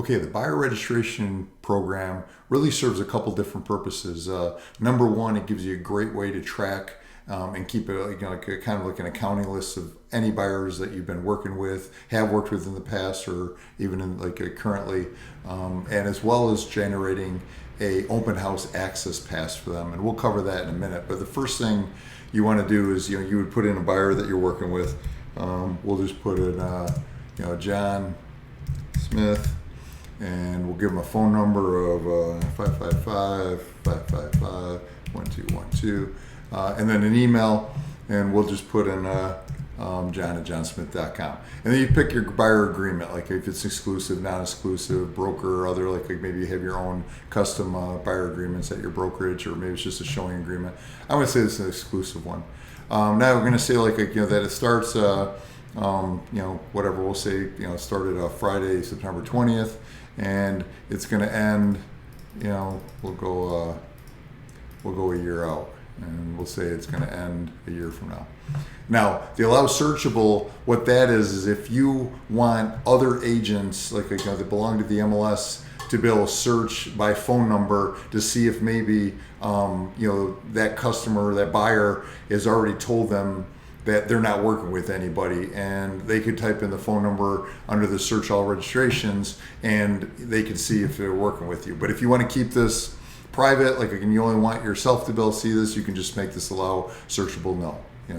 Okay, the buyer registration program really serves a couple different purposes. Number one, it gives you a great way to track and keep like a kind of like an accounting list of any buyers that you've been working with, have worked with in the past, or even in currently, and as well as generating a open house access pass for them. And we'll cover that in a minute. But the first thing you want to do is you would put in a buyer that you're working with. We'll just put in John Smith. And we'll give them a phone number of 555-555-1212, and then an email, and we'll just put in john@johnsmith.com. And then you pick your buyer agreement, like if it's exclusive, non-exclusive, broker, or other, like maybe you have your own custom buyer agreements at your brokerage, or maybe it's just a showing agreement. I'm going to say this is an exclusive one. Now we're going to say that it starts, whatever we'll say, it started Friday, September 20th. And it's going to end, we'll go a year out, and we'll say it's going to end a year from now. Now, the allow searchable, what that is if you want other agents that belong to the MLS to be able to search by phone number to see if maybe that customer, that buyer, has already told them that they're not working with anybody, and they could type in the phone number under the search all registrations and they can see if they're working with you. But if you want to keep this private, and you only want yourself to be able to see this, you can just make this allow searchable no.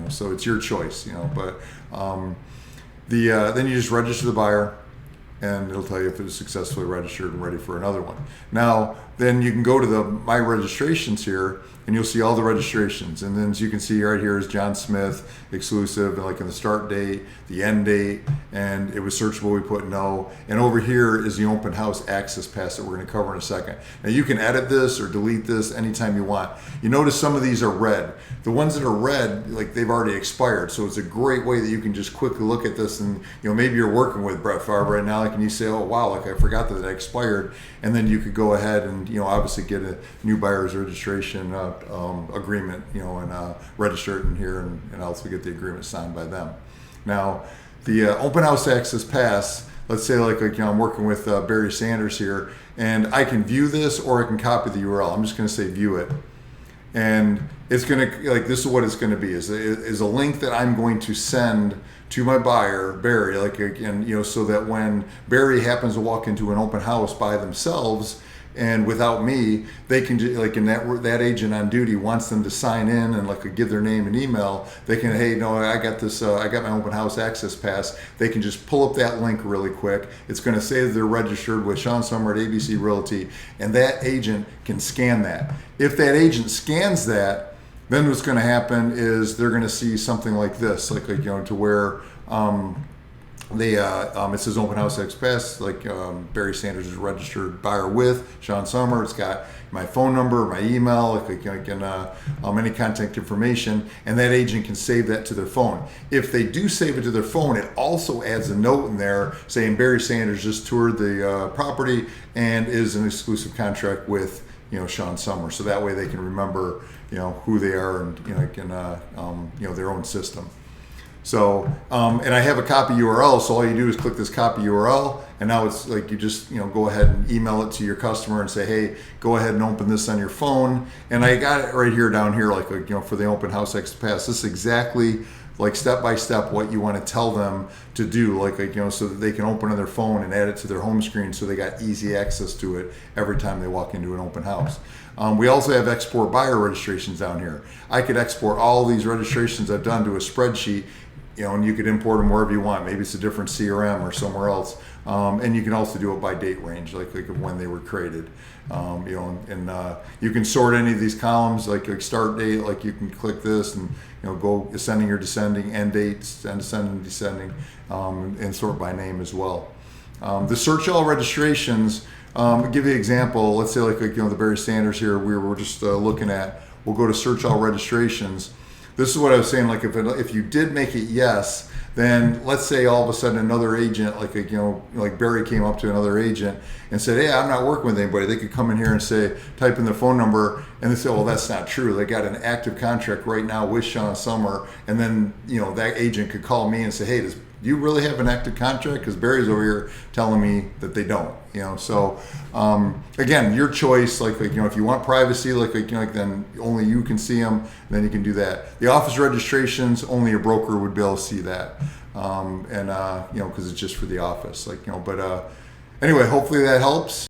So it's your choice, but then you just register the buyer, and it'll tell you if it was successfully registered and ready for another one. Now, then you can go to the My Registrations here, and you'll see all the registrations. And then as you can see right here is John Smith, exclusive, and in the start date, the end date, and it was searchable, we put no. And over here is the open house access pass that we're going to cover in a second. Now you can edit this or delete this anytime you want. You notice some of these are red. The ones that are red, they've already expired. So it's a great way that you can just quickly look at this, and maybe you're working with Brett Favre right now, and you say, oh wow, I forgot that it expired. And then you could go ahead and obviously get a new buyer's registration agreement, and register it in here, and also get the agreement signed by them. Now, the open house access pass, let's say I'm working with Barry Sanders here, and I can view this or I can copy the URL. I'm just going to say view it, and it's going to this is what it's going to be is a link that I'm going to send to my buyer Barry, so that when Barry happens to walk into an open house by themselves and without me, they can and that agent on duty wants them to sign in and give their name and email. They can, hey, no, I got this. I got my open house access pass. They can just pull up that link really quick. It's going to say that they're registered with Sean Summer at ABC Realty, and that agent can scan that. If that agent scans that, then what's going to happen is they're going to see something like this, to where. It says open house access pass, Barry Sanders is registered buyer with Sean Summer. It's got my phone number, my email, any contact information, and that agent can save that to their phone. If they do save it to their phone, it also adds a note in there saying Barry Sanders just toured the property and is an exclusive contract with Sean Summer. So that way they can remember who they are and their own system. So, and I have a copy URL, so all you do is click this copy URL, and now it's you just, go ahead and email it to your customer and say, hey, go ahead and open this on your phone. And I got it right here down here, for the open house access pass. This is exactly step by step what you want to tell them to do, so that they can open on their phone and add it to their home screen, so they got easy access to it every time they walk into an open house. We also have export buyer registrations down here. I could export all these registrations I've done to a spreadsheet, and you could import them wherever you want. Maybe it's a different CRM or somewhere else. And you can also do it by date range, of when they were created. You can sort any of these columns, like start date, you can click this and go ascending or descending, end dates, and ascending, descending, and sort by name as well. The search all registrations, I'll give you an example. Let's say the Barry Sanders here we were just looking at. We'll go to search all registrations. This is what I was saying, if you did make it yes, then let's say all of a sudden another agent, Barry came up to another agent and said, hey, I'm not working with anybody. They could come in here and say, type in their phone number, and they say, well, that's not true. They got an active contract right now with Sean Summer, and then, that agent could call me and say, hey, does do you really have an active contract? Because Barry's over here telling me that they don't. So again, your choice. Like if you want privacy, then only you can see them. Then you can do that. The office registrations, only a broker would be able to see that, because it's just for the office. But anyway, hopefully that helps.